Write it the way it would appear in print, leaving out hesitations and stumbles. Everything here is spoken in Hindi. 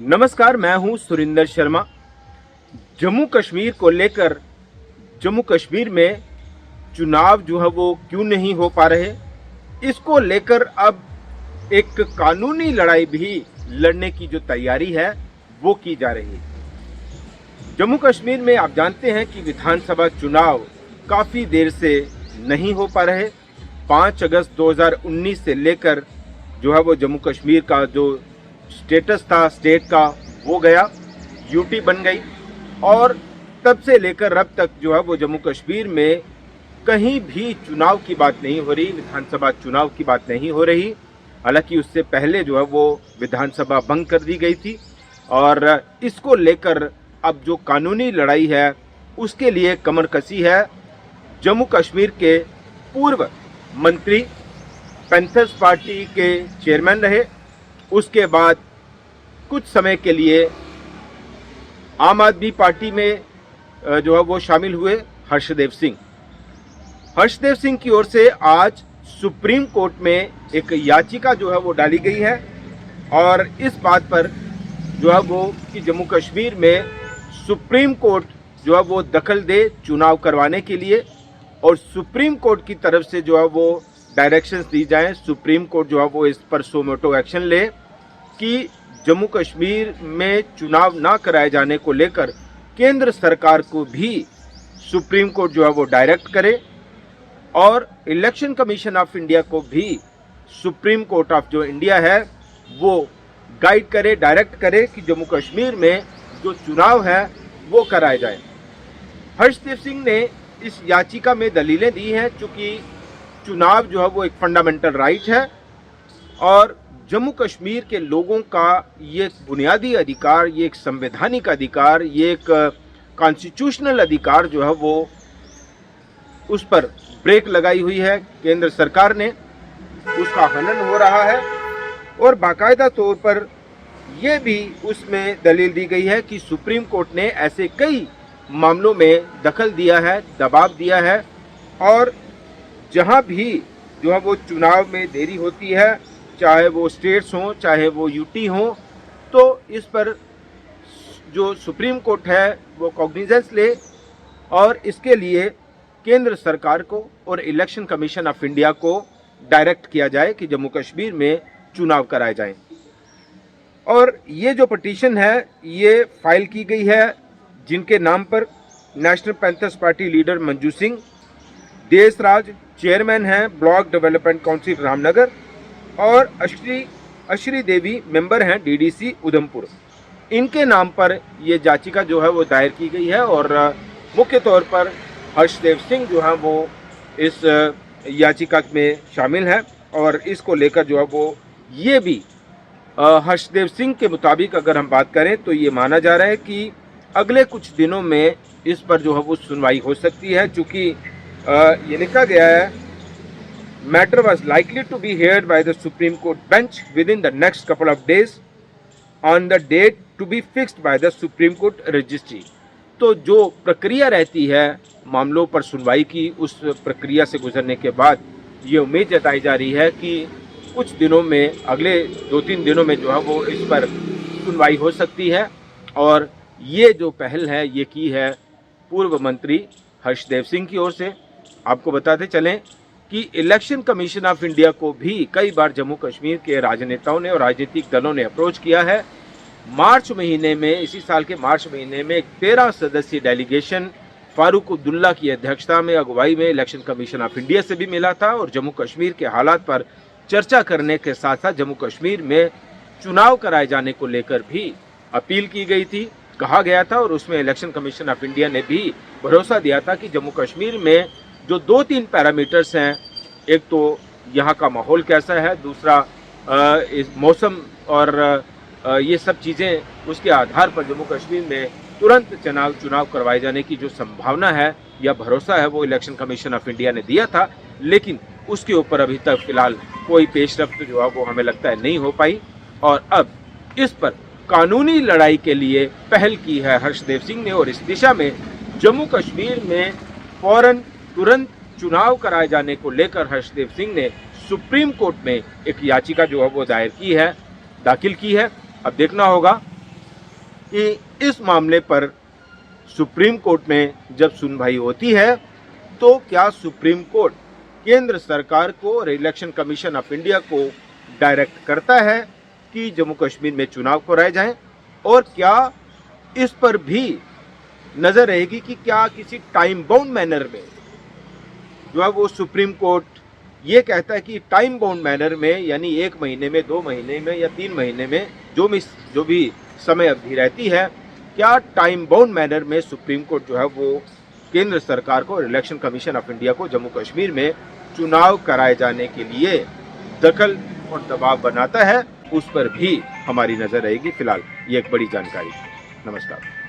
नमस्कार, मैं हूं सुरिंदर शर्मा। जम्मू कश्मीर को लेकर जम्मू कश्मीर में चुनाव जो है वो क्यों नहीं हो पा रहे, इसको लेकर अब एक कानूनी लड़ाई भी लड़ने की जो तैयारी है वो की जा रही है। जम्मू कश्मीर में आप जानते हैं कि विधानसभा चुनाव काफ़ी देर से नहीं हो पा रहे। 5 अगस्त 2019 से लेकर जो है वो जम्मू कश्मीर का जो स्टेटस था स्टेट का वो गया, यूटी बन गई और तब से लेकर अब तक जो है वो जम्मू कश्मीर में कहीं भी चुनाव की बात नहीं हो रही, विधानसभा चुनाव की बात नहीं हो रही। हालांकि उससे पहले जो है वो विधानसभा भंग कर दी गई थी और इसको लेकर अब जो कानूनी लड़ाई है उसके लिए कमर कसी है। जम्मू कश्मीर के पूर्व मंत्री पैंथर्स पार्टी के चेयरमैन रहे, उसके बाद कुछ समय के लिए आम आदमी पार्टी में जो है वो शामिल हुए हर्षदेव सिंह। हर्षदेव सिंह की ओर से आज सुप्रीम कोर्ट में एक याचिका जो है वो डाली गई है और इस बात पर जो है वो कि जम्मू कश्मीर में सुप्रीम कोर्ट जो है वो दखल दे चुनाव करवाने के लिए और सुप्रीम कोर्ट की तरफ से जो है वो डायरेक्शंस दी जाएं। सुप्रीम कोर्ट जो है वो इस पर सोमोटो एक्शन ले कि जम्मू कश्मीर में चुनाव ना कराए जाने को लेकर केंद्र सरकार को भी सुप्रीम कोर्ट जो है वो डायरेक्ट करे और इलेक्शन कमीशन ऑफ इंडिया को भी सुप्रीम कोर्ट ऑफ जो इंडिया है वो गाइड करे, डायरेक्ट करे कि जम्मू कश्मीर में जो चुनाव है वो कराए जाए। हर्षदेव सिंह ने इस याचिका में दलीलें दी हैं चूँकि चुनाव जो है वो एक फंडामेंटल राइट है और जम्मू कश्मीर के लोगों का ये एक बुनियादी अधिकार, ये एक संवैधानिक अधिकार, ये एक कॉन्स्टिट्यूशनल अधिकार जो है वो उस पर ब्रेक लगाई हुई है केंद्र सरकार ने, उसका हनन हो रहा है और बाकायदा तौर पर यह भी उसमें दलील दी गई है कि सुप्रीम कोर्ट ने ऐसे कई मामलों में दखल दिया है, दबाव दिया है और जहां भी जो है वो चुनाव में देरी होती है, चाहे वो स्टेट्स हों चाहे वो यूटी हों, तो इस पर जो सुप्रीम कोर्ट है वो कॉग्निजेंस ले और इसके लिए केंद्र सरकार को और इलेक्शन कमीशन ऑफ इंडिया को डायरेक्ट किया जाए कि जम्मू कश्मीर में चुनाव कराए जाएं। और ये जो पिटीशन है ये फाइल की गई है जिनके नाम पर national panthers party leader Manju Singh, Deshraj chairman हैं ब्लॉक डेवलपमेंट काउंसिल रामनगर और अश्री देवी मेंबर हैं डीडीसी उधमपुर। इनके नाम पर ये याचिका जो है वो दायर की गई है और मुख्य तौर पर हर्षदेव सिंह जो है वो इस याचिका में शामिल हैं और इसको लेकर जो है वो ये भी हर्षदेव सिंह के मुताबिक अगर हम बात करें तो ये माना जा रहा है कि अगले कुछ दिनों में इस पर जो है वो सुनवाई हो सकती है। चूँकि ये लिखा गया है matter was likely to be heard by the Supreme Court bench within the next couple of days on the date to be fixed by the Supreme Court registry। तो जो प्रक्रिया रहती है मामलों पर सुनवाई की, उस प्रक्रिया से गुजरने के बाद ये उम्मीद जताई जा रही है कि कुछ दिनों में, अगले 2-3 दिनों में जो है वो इस पर सुनवाई हो सकती है। और ये जो पहल है ये की है पूर्व मंत्री हर्षदेव सिंह की ओर से। आपको बताते चलें कि इलेक्शन कमीशन ऑफ इंडिया को भी कई बार जम्मू कश्मीर के राजनेताओं ने और राजनीतिक दलों ने अप्रोच किया है। मार्च महीने में, इसी साल के मार्च महीने में एक 13 सदस्यीय डेलीगेशन फारूक अब्दुल्ला की अध्यक्षता में, अगुवाई में इलेक्शन कमीशन ऑफ इंडिया से भी मिला था और जम्मू कश्मीर के हालात पर चर्चा करने के साथ साथ जम्मू कश्मीर में चुनाव कराए जाने को लेकर भी अपील की गई थी, कहा गया था और उसमें इलेक्शन कमीशन ऑफ इंडिया ने भी भरोसा दिया था कि जम्मू कश्मीर में जो 2-3 पैरामीटर्स हैं, एक तो यहाँ का माहौल कैसा है, दूसरा इस मौसम और ये सब चीज़ें, उसके आधार पर जम्मू कश्मीर में तुरंत चुनाव करवाए जाने की जो संभावना है या भरोसा है वो इलेक्शन कमीशन ऑफ इंडिया ने दिया था। लेकिन उसके ऊपर अभी तक फिलहाल कोई पेशरफ्त जो है वो हमें लगता है नहीं हो पाई और अब इस पर कानूनी लड़ाई के लिए पहल की है हर्षदेव सिंह ने और इस दिशा में जम्मू कश्मीर में फौरन तुरंत चुनाव कराए जाने को लेकर हर्षदेव सिंह ने सुप्रीम कोर्ट में एक याचिका जो है वो दाखिल की है। अब देखना होगा कि इस मामले पर सुप्रीम कोर्ट में जब सुनवाई होती है तो क्या सुप्रीम कोर्ट केंद्र सरकार को और इलेक्शन कमीशन ऑफ इंडिया को डायरेक्ट करता है कि जम्मू कश्मीर में चुनाव कराए जाएं, और क्या इस पर भी नजर रहेगी कि क्या किसी टाइम बाउंड मैनर में जो है वो सुप्रीम कोर्ट ये कहता है कि टाइम बाउंड मैनर में, यानी 1 महीने में, 2 महीने में या 3 महीने में जो भी समय अवधि रहती है, क्या टाइम बाउंड मैनर में सुप्रीम कोर्ट जो है वो केंद्र सरकार को और इलेक्शन कमीशन ऑफ इंडिया को जम्मू कश्मीर में चुनाव कराए जाने के लिए दखल और दबाव बनाता है, उस पर भी हमारी नजर रहेगी। फिलहाल ये एक बड़ी जानकारी। नमस्कार।